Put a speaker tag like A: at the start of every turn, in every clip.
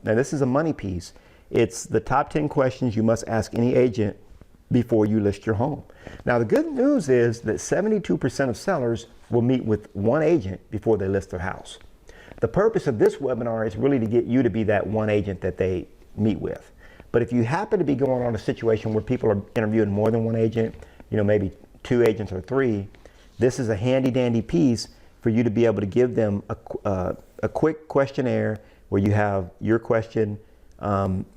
A: now this is a money piece. It's the top 10 questions you must ask any agent before you list your home. Now the good news is that 72% of sellers will meet with one agent before they list their house. The purpose of this webinar is really to get you to be that one agent that they meet with. But if you happen to be going on a situation where people are interviewing more than one agent, maybe 2 agents or 3, this is a handy dandy piece for you to be able to give them a quick questionnaire where you have your question,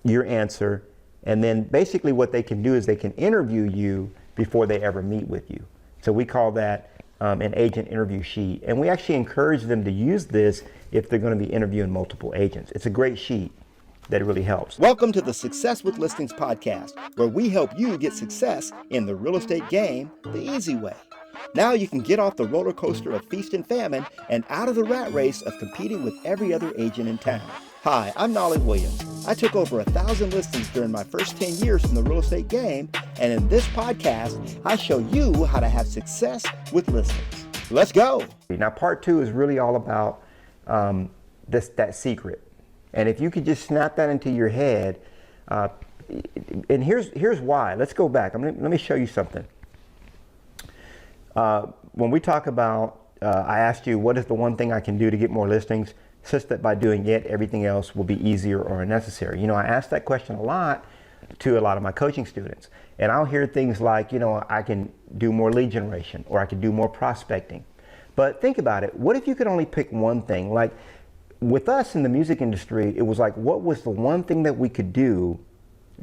A: your answer, and then basically what they can do is they can interview you before they ever meet with you. So we call that an agent interview sheet. And we actually encourage them to use this if they're going to be interviewing multiple agents. It's a great sheet that really helps. Welcome to the Success with Listings podcast, where we help you get success in the real estate game the easy way. Now you can get off the roller coaster of feast and famine and out of the rat race of competing with every other agent in town. Hi, I'm Knolly Williams. I took over 1,000 listings during my first 10 years in the real estate game, and in this podcast, I show you how to have success with listings. Let's go. Now, part 2 is really all about that secret. And if you could just snap that into your head, and here's why. Let's go back. Let me show you something. When we talk about, I asked you, what is the one thing I can do to get more listings, such that by doing it, everything else will be easier or unnecessary? I ask that question a lot to a lot of my coaching students. And I'll hear things like, I can do more lead generation, or I can do more prospecting. But think about it. What if you could only pick one thing? Like with us in the music industry, it was like, what was the one thing that we could do,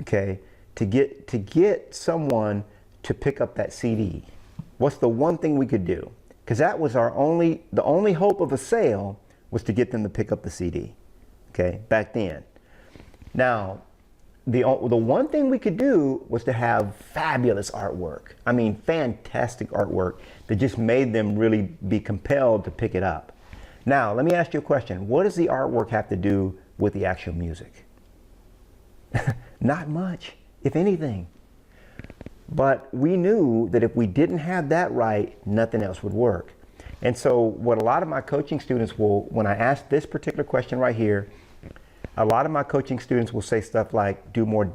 A: okay, to get someone to pick up that CD? What's the one thing we could do? Because that was the only hope of a sale was to get them to pick up the CD, okay, back then. Now, the one thing we could do was to have fabulous artwork. I mean, fantastic artwork that just made them really be compelled to pick it up. Now, let me ask you a question. What does the artwork have to do with the actual music? Not much, if anything. But we knew that if we didn't have that right, nothing else would work. And so what a lot of my coaching students will, when I ask this particular question right here, a lot of my coaching students will say stuff like, do more,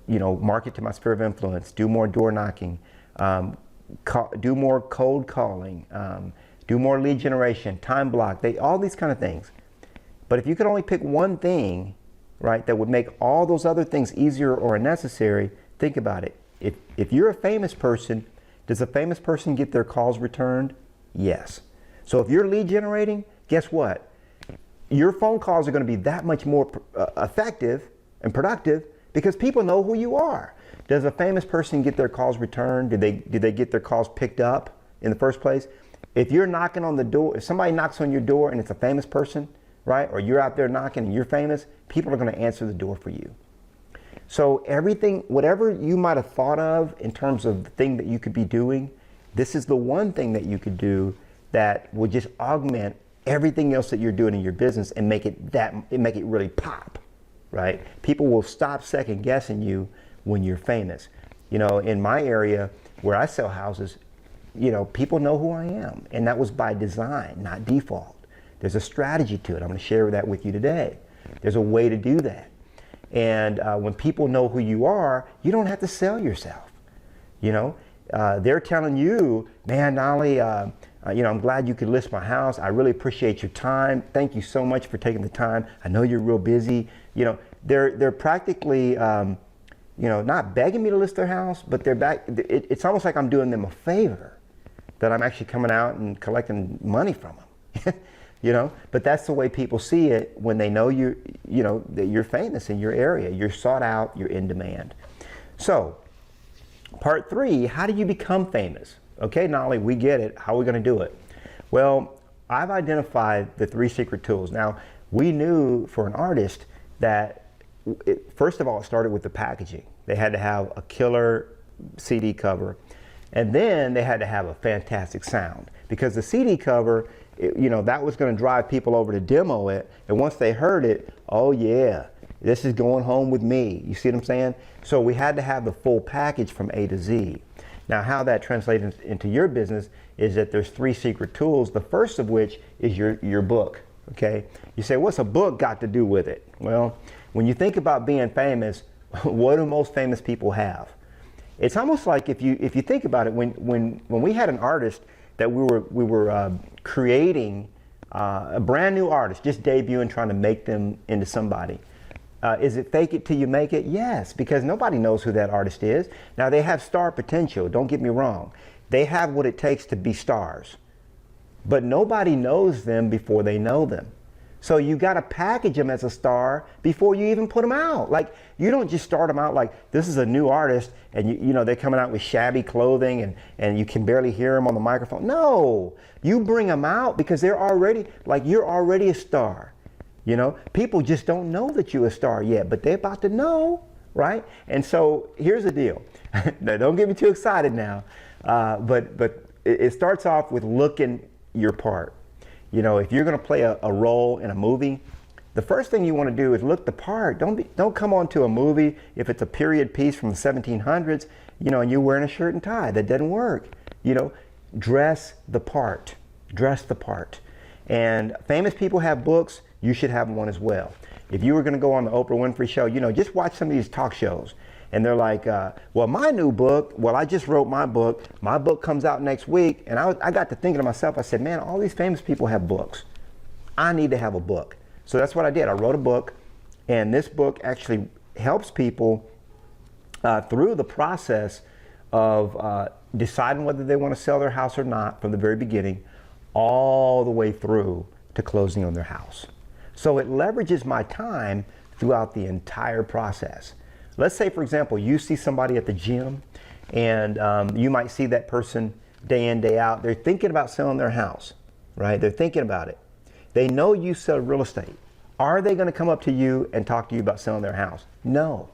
A: market to my sphere of influence, do more door knocking, do more cold calling, do more lead generation, time block, all these kind of things. But if you could only pick one thing, right, that would make all those other things easier or unnecessary, think about it. If you're a famous person, does a famous person get their calls returned? Yes. So if you're lead generating, guess what? Your phone calls are going to be that much more effective and productive because people know who you are. Does a famous person get their calls returned? Did they get their calls picked up in the first place? If you're knocking on the door, if somebody knocks on your door and it's a famous person, right? Or you're out there knocking and you're famous, people are going to answer the door for you. So everything, whatever you might have thought of in terms of the thing that you could be doing, this is the one thing that you could do that will just augment everything else that you're doing in your business and make it really pop, right? People will stop second guessing you when you're famous. In my area where I sell houses, people know who I am, and that was by design, not default. There's a strategy to it. I'm going to share that with you today. There's a way to do that. And when people know who you are, you don't have to sell yourself. They're telling you, man, Knolly, I'm glad you could list my house. I really appreciate your time. Thank you so much for taking the time. I know you're real busy. They're practically, not begging me to list their house, but it's almost like I'm doing them a favor, that I'm actually coming out and collecting money from them. But that's the way people see it when they know that you're famous in your area. You're sought out, you're in demand. So, part 3, how do you become famous? Okay, Knolly, we get it. How are we going to do it? Well, I've identified the 3 secret tools. Now, we knew for an artist that, first of all, it started with the packaging. They had to have a killer CD cover, and then they had to have a fantastic sound, because the CD cover, that was going to drive people over to demo it, and once they heard it, oh yeah, this is going home with me. You see what I'm saying? So we had to have the full package from A to Z. Now, how that translates into your business is that there's 3 secret tools, the first of which is your book, Okay, you say, what's a book got to do with it? Well, when you think about being famous, what do most famous people have? It's almost like if you think about it, when we had an artist that we were creating, a brand new artist, just debuting, trying to make them into somebody. Is it fake it till you make it? Yes, because nobody knows who that artist is. Now, they have star potential, don't get me wrong. They have what it takes to be stars. But nobody knows them before they know them. So you got to package them as a star before you even put them out. Like, you don't just start them out like, this is a new artist, and you know they're coming out with shabby clothing and you can barely hear them on the microphone. No, you bring them out because they're already, like, you're already a star. You know, people just don't know that you're a star yet, but they're about to know, right? And so here's the deal. Now, don't get me too excited now, but it starts off with looking your part. You know, if you're going to play a role in a movie, the first thing you want to do is look the part. Don't come on to a movie if it's a period piece from the 1700s, you know, and you're wearing a shirt and tie. That doesn't work. You know, dress the part. Dress the part. And famous people have books. You should have one as well. If you were going to go on the Oprah Winfrey Show, you know, just watch some of these talk shows. And they're like, well, my new book, well, I just wrote my book. My book comes out next week. And I got to thinking to myself, I said, man, all these famous people have books. I need to have a book. So that's what I did. I wrote a book. And this book actually helps people through the process of deciding whether they want to sell their house or not from the very beginning, all the way through to closing on their house. So it leverages my time throughout the entire process. Let's say, for example, you see somebody at the gym and you might see that person day in, day out. They're thinking about selling their house, right? They're thinking about it. They know you sell real estate. Are they going to come up to you and talk to you about selling their house? No.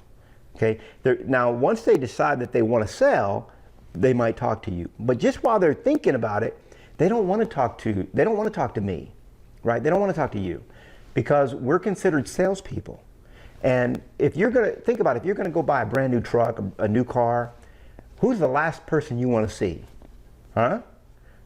A: Okay. Now, once they decide that they want to sell, they might talk to you. But just while they're thinking about it, they don't want to talk to me, right? They don't want to talk to you because we're considered salespeople. And if you're going to think about it, if you're going to go buy a brand new truck, a new car, who's the last person you want to see? Huh?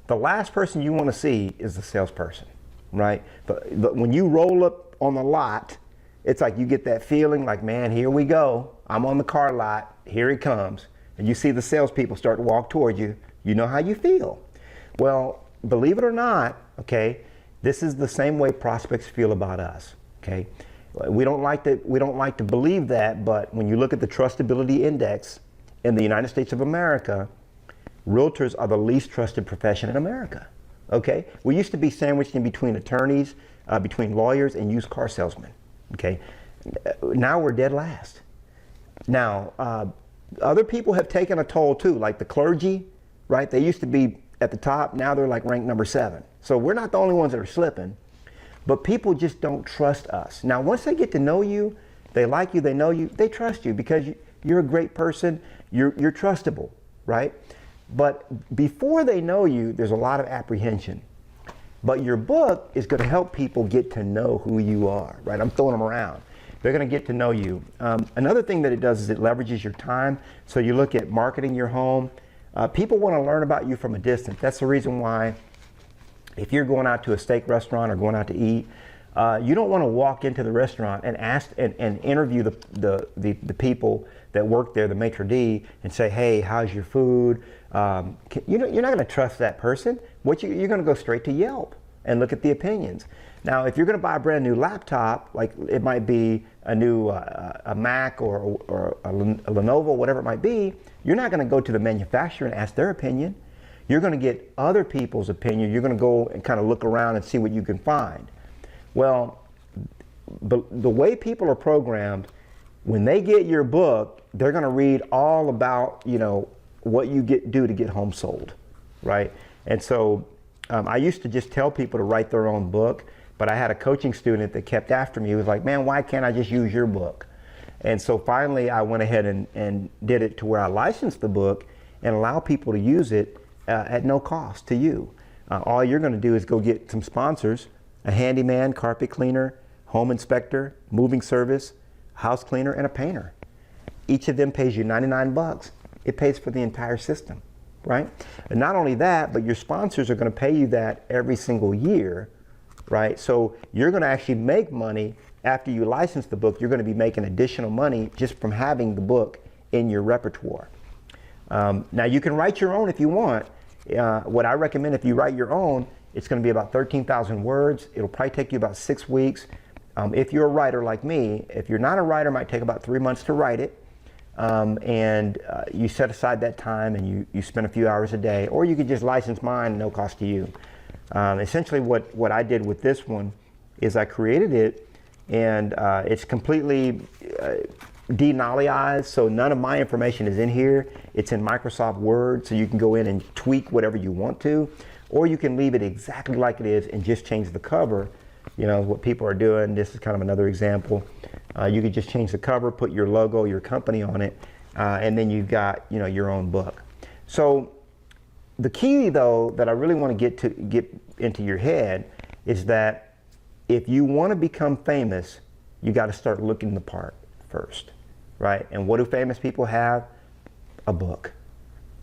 A: The last person you want to see is the salesperson, right? But when you roll up on the lot, it's like you get that feeling like, man, here we go. I'm on the car lot. Here he comes. And you see the salespeople start to walk toward you. You know how you feel. Well, believe it or not, okay, this is the same way prospects feel about us, okay? We don't like to believe that, but when you look at the trustability index in the United States of America, realtors are the least trusted profession in America. Okay, we used to be sandwiched in between attorneys, between lawyers, and used car salesmen. Okay, now we're dead last. Now, other people have taken a toll too, like the clergy, right? They used to be at the top. Now they're like ranked number 7. So we're not the only ones that are slipping. But people just don't trust us. Now, once they get to know you, they like you, they know you, they trust you because you're a great person, you're trustable, right? But before they know you, there's a lot of apprehension. But your book is going to help people get to know who you are, right? I'm throwing them around. They're going to get to know you. Another thing that it does is it leverages your time. So you look at marketing your home. People want to learn about you from a distance. That's the reason why if you're going out to a steak restaurant or going out to eat, you don't want to walk into the restaurant and ask and interview the people that work there, the maitre d', and say, hey, how's your food? You're not going to trust that person. You're going to go straight to Yelp and look at the opinions. Now, if you're going to buy a brand new laptop, like it might be a new a Mac or a Lenovo, whatever it might be, you're not going to go to the manufacturer and ask their opinion. You're going to get other people's opinion. You're going to go and kind of look around and see what you can find. Well, the way people are programmed, when they get your book, they're going to read all about, you know, what you do to get home sold, right? And so I used to just tell people to write their own book, but I had a coaching student that kept after me. He was like, man, why can't I just use your book? And so finally I went ahead and did it to where I licensed the book and allow people to use it at no cost to you. All you're going to do is go get some sponsors, a handyman, carpet cleaner, home inspector, moving service, house cleaner, and a painter. Each of them pays you $99. It pays for the entire system, right? And not only that, but your sponsors are going to pay you that every single year right? So you're going to actually make money after you license the book. You're going to be making additional money just from having the book in your repertoire. Now you can write your own if you want. What I recommend, if you write your own, it's going to be about 13,000 words. It'll probably take you about 6 weeks. If you're a writer like me, if you're not a writer, it might take about 3 months to write it. You set aside that time and you spend a few hours a day, or you could just license mine, no cost to you. Essentially what I did with this one is I created it, and it's completely denollyized, so none of my information is in here. It's in Microsoft Word, so you can go in and tweak whatever you want to, or you can leave it exactly like it is and just change the cover. You know, what people are doing, this is kind of another example. You could just change the cover, put your logo, your company on it, and then you've got, you know, your own book. So the key, though, that I really want to get into your head is that if you want to become famous, you got to start looking the part first, right? And what do famous people have? A book.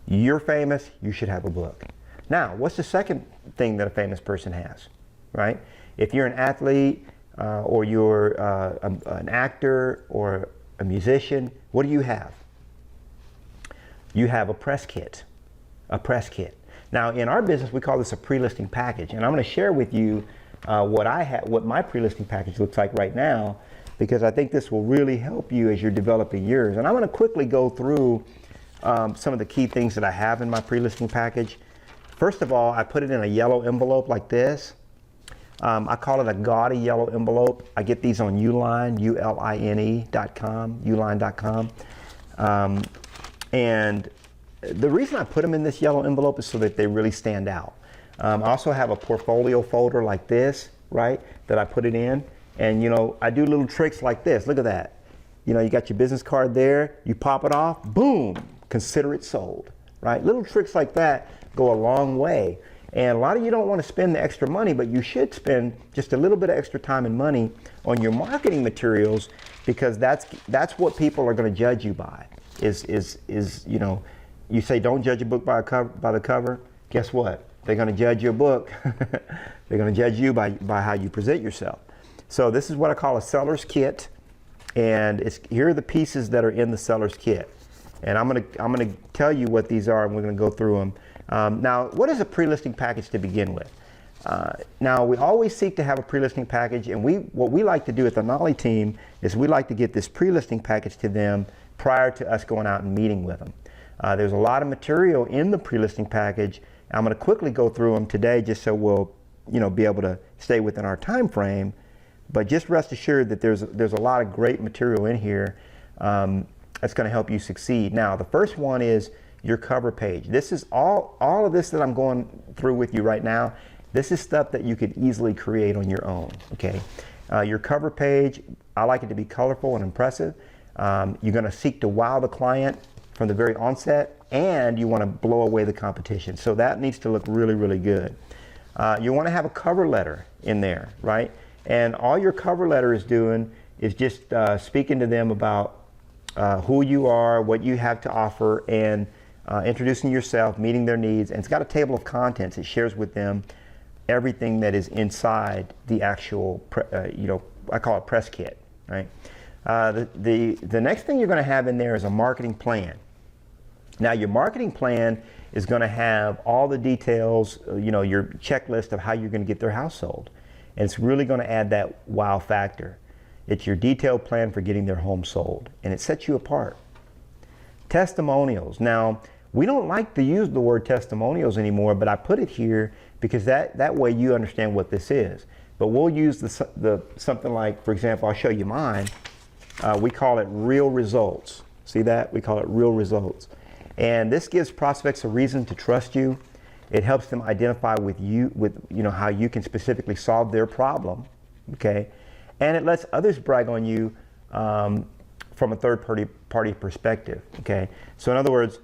A: You're famous, you should have a book. Now, what's the second thing that a famous person has, right? If you're an athlete or you're an actor or a musician, what do you have? You have a press kit. A press kit. Now, in our business, we call this a pre-listing package, and I'm going to share with you what my pre-listing package looks like right now, because I think this will really help you as you're developing yours. And I'm going to quickly go through some of the key things that I have in my pre-listing package. First of all, I put it in a yellow envelope like this. I call it a gaudy yellow envelope. I get these on Uline, uline.com, uline.com. And the reason I put them in this yellow envelope is so that they really stand out. I also have a portfolio folder like this, right, that I put it in. And, you know, I do little tricks like this. Look at that. You know, you got your business card there, you pop it off, boom, consider it sold, right? Little tricks like that go a long way. And a lot of you don't want to spend the extra money, but you should spend just a little bit of extra time and money on your marketing materials, because that's what people are going to judge you by. Is you know, you say don't judge a book by the cover. Guess what? They're going to judge your book. They're going to judge you by how you present yourself. So this is what I call a seller's kit, and here are the pieces that are in the seller's kit. And I'm gonna tell you what these are, and we're going to go through them. Now, what is a pre-listing package to begin with? Now, we always seek to have a pre-listing package, and what we like to do at the Knolly team is we like to get this pre-listing package to them prior to us going out and meeting with them. There's a lot of material in the pre-listing package. I'm going to quickly go through them today, just so we'll, you know, be able to stay within our time frame. But just rest assured that there's a lot of great material in here that's going to help you succeed. Now, the first one is your cover page. This is all of this that I'm going through with you right now. This is stuff that you could easily create on your own, okay? Your cover page, I like it to be colorful and impressive. You're going to seek to wow the client from the very onset, and you want to blow away the competition. So that needs to look really, really good. You want to have a cover letter in there, right? And all your cover letter is doing is just speaking to them about who you are, what you have to offer, and introducing yourself, meeting their needs. And it's got a table of contents. It shares with them everything that is inside the actual, you know, I call it press kit, right? The next thing you're going to have in there is a marketing plan. Now, your marketing plan is going to have all the details, you know, your checklist of how you're going to get their house sold. And it's really going to add that wow factor. It's your detailed plan for getting their home sold, and it sets you apart. Testimonials. Now, we don't like to use the word testimonials anymore, but I put it here because that way you understand what this is. But we'll use the something like, for example, I'll show you mine. We call it real results. See that? We call it real results. And this gives prospects a reason to trust you. It helps them identify with you know, how you can specifically solve their problem, okay? And it lets others brag on you from a third party perspective, okay? So in other words,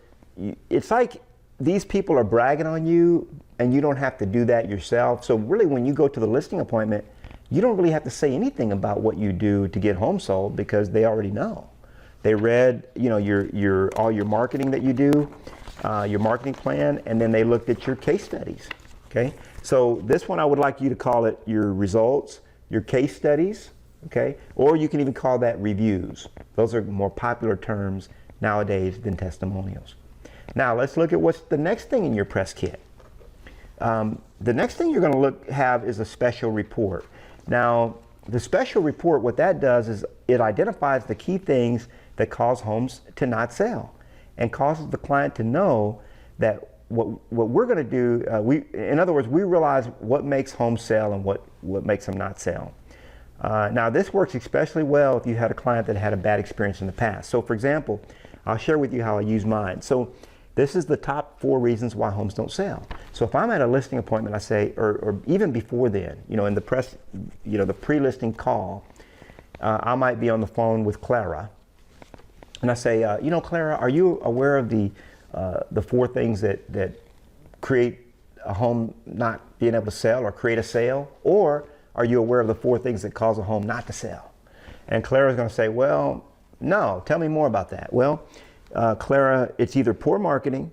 A: it's like these people are bragging on you, and you don't have to do that yourself. So really, when you go to the listing appointment, you don't really have to say anything about what you do to get home sold, because they already know. They read, you know, all your marketing that you do, your marketing plan, and then they looked at your case studies, okay? So this one, I would like you to call it your results, your case studies, okay? Or you can even call that reviews. Those are more popular terms nowadays than testimonials. Now let's look at what's the next thing in your press kit. The next thing you're going to have is a special report. Now, the special report, what that does is it identifies the key things that cause homes to not sell and causes the client to know that what we're going to do, in other words, we realize what makes homes sell and what makes them not sell. Now, this works especially well if you had a client that had a bad experience in the past. So, for example, I'll share with you how I use mine. So, this is the top 4 reasons why homes don't sell. So if I'm at a listing appointment, I say, or even before then, in the press, the pre-listing call, I might be on the phone with Clara, and I say, Clara, are you aware of the 4 things that create a home not being able to sell or create a sale? Or are you aware of the 4 things that cause a home not to sell? And Clara's going to say, well, no, tell me more about that. Well, Clara, it's either poor marketing,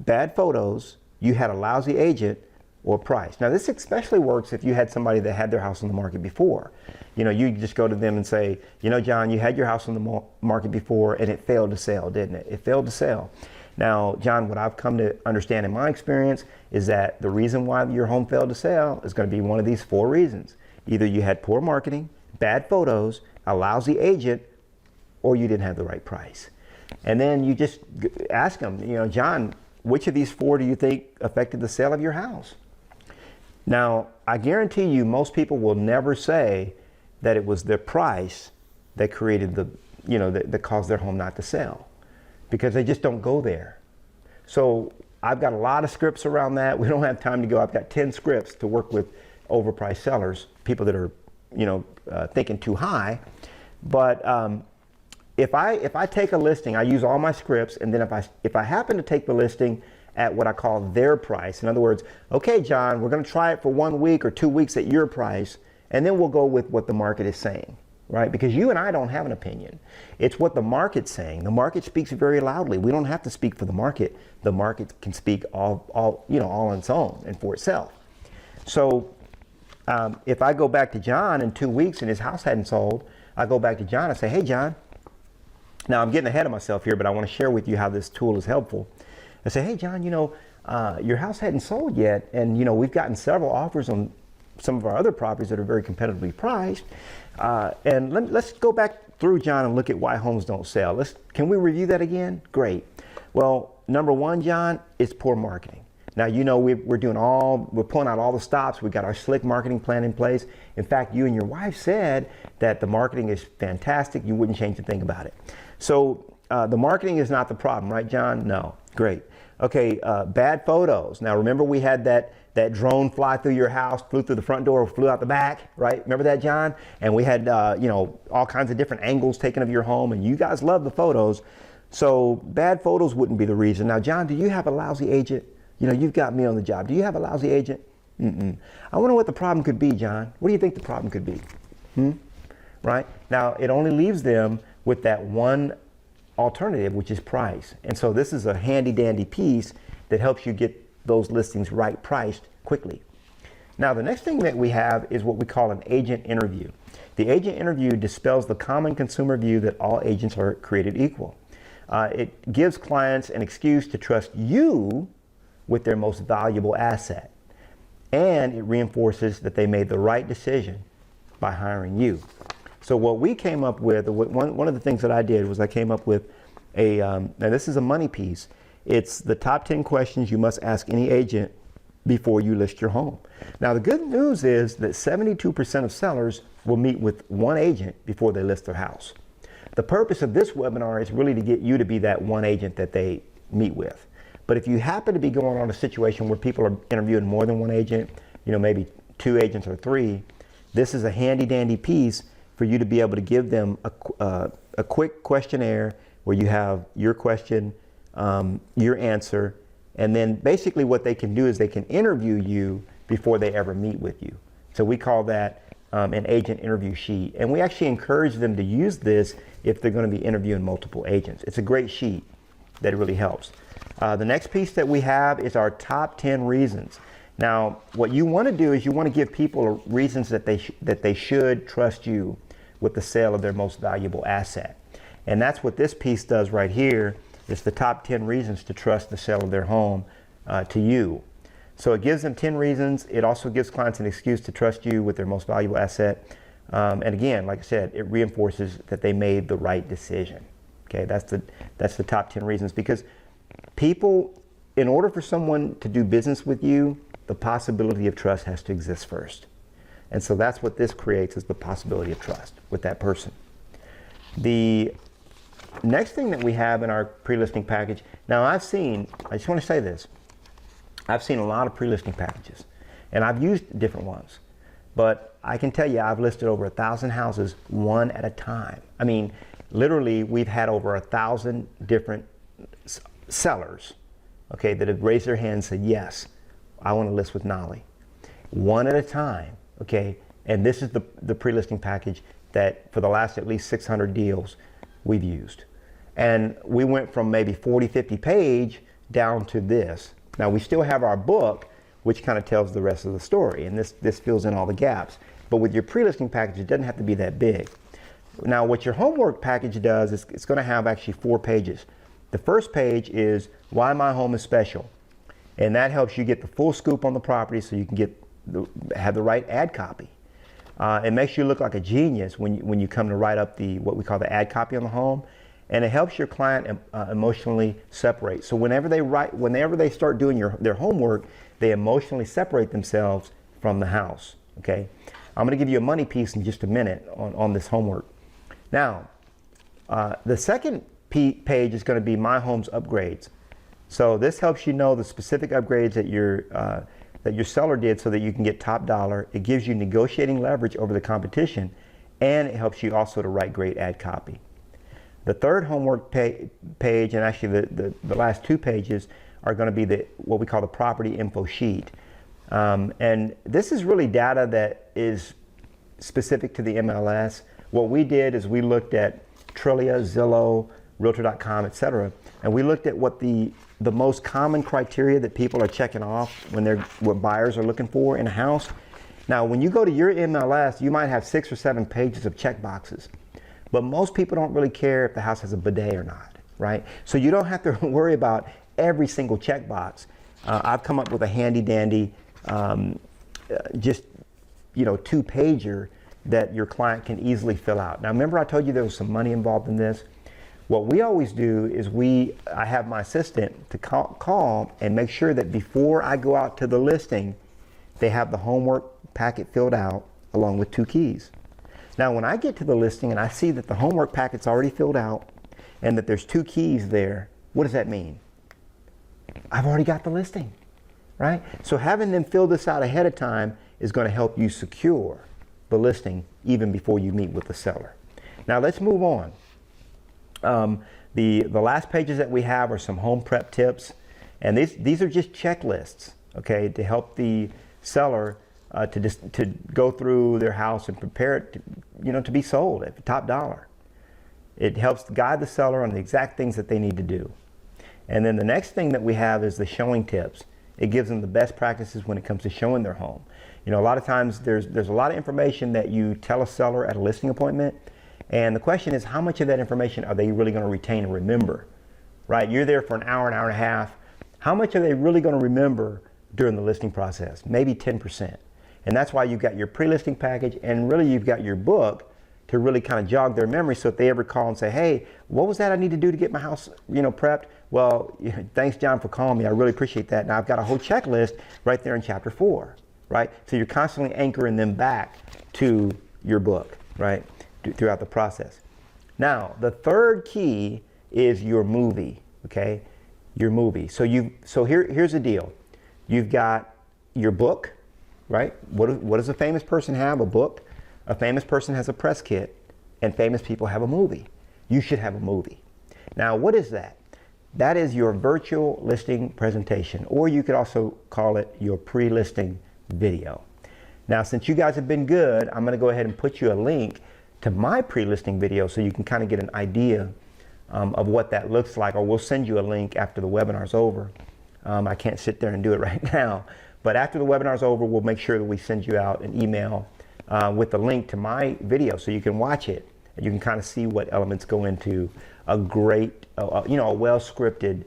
A: bad photos, you had a lousy agent, or price. Now this especially works if you had somebody that had their house on the market before. You just go to them and say, John, you had your house on the market before and it failed to sell, didn't it? It failed to sell. Now, John, what I've come to understand in my experience is that the reason why your home failed to sell is going to be one of these 4 reasons. Either you had poor marketing, bad photos, a lousy agent, or you didn't have the right price. And then you just ask them, John, which of these 4 do you think affected the sale of your house? Now, I guarantee you most people will never say that it was their price that created that caused their home not to sell, because they just don't go there. So I've got a lot of scripts around that. We don't have time to go. I've got 10 scripts to work with overpriced sellers, people that are, thinking too high. But if I take a listing, I use all my scripts, and then if I happen to take the listing at what I call their price, in other words, okay, John, we're going to try it for 1 week or 2 weeks at your price, and then we'll go with what the market is saying, right? Because you and I don't have an opinion. It's what the market's saying. The market speaks very loudly. We don't have to speak for the market. The market can speak all on its own and for itself. So if I go back to John in 2 weeks and his house hadn't sold, I go back to John and say, hey, John. Now, I'm getting ahead of myself here, but I want to share with you how this tool is helpful. I say, hey, John, your house hadn't sold yet, and, we've gotten several offers on some of our other properties that are very competitively priced. And let's go back through, John, and look at why homes don't sell. Can we review that again? Great. Well, number 1, John, is poor marketing. Now, we're pulling out all the stops. We've got our slick marketing plan in place. In fact, you and your wife said that the marketing is fantastic. You wouldn't change a thing about it. So the marketing is not the problem, right, John? No. Great. Okay, bad photos. Now, remember we had that drone fly through your house, flew through the front door, flew out the back, right? Remember that, John? And we had, all kinds of different angles taken of your home, and you guys love the photos. So bad photos wouldn't be the reason. Now, John, do you have a lousy agent? You've got me on the job. Do you have a lousy agent? I wonder what the problem could be, John. What do you think the problem could be? Right? Now, it only leaves them with that one alternative, which is price. And so this is a handy dandy piece that helps you get those listings right priced quickly. Now, the next thing that we have is what we call an agent interview. The agent interview dispels the common consumer view that all agents are created equal. It gives clients an excuse to trust you with their most valuable asset. And it reinforces that they made the right decision by hiring you. So what we came up with, one of the things that I did was I came up with now this is a money piece. It's the top 10 questions you must ask any agent before you list your home. Now the good news is that 72% of sellers will meet with one agent before they list their house. The purpose of this webinar is really to get you to be that one agent that they meet with. But if you happen to be going on a situation where people are interviewing more than one agent, maybe 2 agents or 3, this is a handy dandy piece for you to be able to give them a quick questionnaire where you have your question, your answer, and then basically what they can do is they can interview you before they ever meet with you. So we call that an agent interview sheet. And we actually encourage them to use this if they're going to be interviewing multiple agents. It's a great sheet that really helps. The next piece that we have is our top 10 reasons. Now, what you want to do is you want to give people reasons that they should trust you with the sale of their most valuable asset. And that's what this piece does right here. It's the top 10 reasons to trust the sale of their home to you. So it gives them 10 reasons. It also gives clients an excuse to trust you with their most valuable asset. And again, like I said, it reinforces that they made the right decision. Okay, that's the top 10 reasons, because people, in order for someone to do business with you, the possibility of trust has to exist first. And so that's what this creates, is the possibility of trust with that person. The next thing that we have in our pre-listing package, now I just want to say this, I've seen a lot of pre-listing packages, and I've used different ones, but I can tell you I've listed over 1,000 houses one at a time. I mean, literally, we've had over 1,000 different sellers, okay, that have raised their hand and said, yes, I want to list with Knolly, one at a time, okay? And this is the pre-listing package that for the last at least 600 deals we've used. And we went from maybe 40, 50 page down to this. Now, we still have our book, which kind of tells the rest of the story, and this fills in all the gaps. But with your pre-listing package, it doesn't have to be that big. Now, what your homework package does is it's going to have actually 4 pages. The first page is why my home is special, and that helps you get the full scoop on the property so you can have the right ad copy. It makes you look like a genius when you come to write up what we call the ad copy on the home, and it helps your client emotionally separate. So whenever they start doing their homework, they emotionally separate themselves from the house. Okay, I'm going to give you a money piece in just a minute on this homework. Now, the second page is going to be my home's upgrades. So this helps you know the specific upgrades that your seller did so that you can get top dollar. It gives you negotiating leverage over the competition, and it helps you also to write great ad copy. The third homework page, and actually the last 2 pages, are going to be what we call the property info sheet. And this is really data that is specific to the MLS. What we did is we looked at Trillia, Zillow, Realtor.com, etc., and we looked at what the most common criteria that people are checking off what buyers are looking for in a house. Now, when you go to your MLS, you might have 6 or 7 pages of check boxes, but most people don't really care if the house has a bidet or not, right? So you don't have to worry about every single check box. I've come up with a handy dandy, just 2-pager that your client can easily fill out. Now, remember I told you there was some money involved in this? What we always do is I have my assistant to call and make sure that before I go out to the listing, they have the homework packet filled out along with 2 keys. Now, when I get to the listing and I see that the homework packet's already filled out and that there's 2 keys there, what does that mean? I've already got the listing, right? So having them fill this out ahead of time is going to help you secure the listing even before you meet with the seller. Now, let's move on. The last pages that we have are some home prep tips, and these are just checklists, okay, to help the seller to go through their house and prepare it to be sold at top dollar. It helps guide the seller on the exact things that they need to do. And then the next thing that we have is the showing tips. It gives them the best practices when it comes to showing their home. A lot of times there's a lot of information that you tell a seller at a listing appointment, and the question is, how much of that information are they really going to retain and remember, right? You're there for an hour and a half. How much are they really going to remember during the listing process? Maybe 10%. And that's why you've got your pre-listing package, and really you've got your book to really kind of jog their memory, so if they ever call and say, hey, what was that I need to do to get my house prepped? Well, thanks, John, for calling me. I really appreciate that. Now I've got a whole checklist right there in chapter 4, right? So you're constantly anchoring them back to your book, right, throughout the process. Now, the third key is your movie, okay? Your movie. So here's the deal. You've got your book, right? What does a famous person have? A book. A famous person has a press kit, and famous people have a movie. You should have a movie. Now, what is that? That is your virtual listing presentation, or you could also call it your pre-listing video. Now, since you guys have been good, I'm going to go ahead and put you a link to my pre-listing video so you can kind of get an idea of what that looks like, or we'll send you a link after the webinar's over. I can't sit there and do it right now, But after the webinar's over, we'll make sure that we send you out an email with the link to my video so you can watch it and you can kind of see what elements go into a great, a well-scripted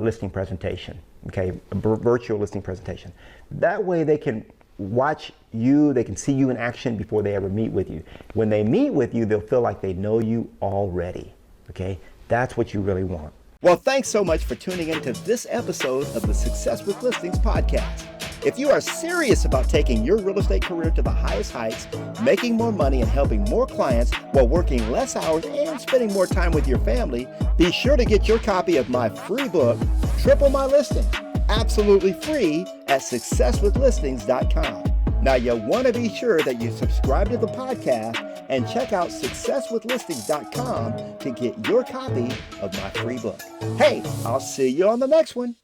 A: listing presentation, okay, a virtual listing presentation. That way they can watch you, they can see you in action before they ever meet with you. When they meet with you, they'll feel like they know you already, okay? That's what you really want. Well, thanks so much for tuning into this episode of the Success with Listings podcast. If you are serious about taking your real estate career to the highest heights, making more money and helping more clients while working less hours and spending more time with your family, be sure to get your copy of my free book, Triple My Listing, absolutely free at successwithlistings.com. Now, you want to be sure that you subscribe to the podcast and check out successwithlistings.com to get your copy of my free book. Hey, I'll see you on the next one.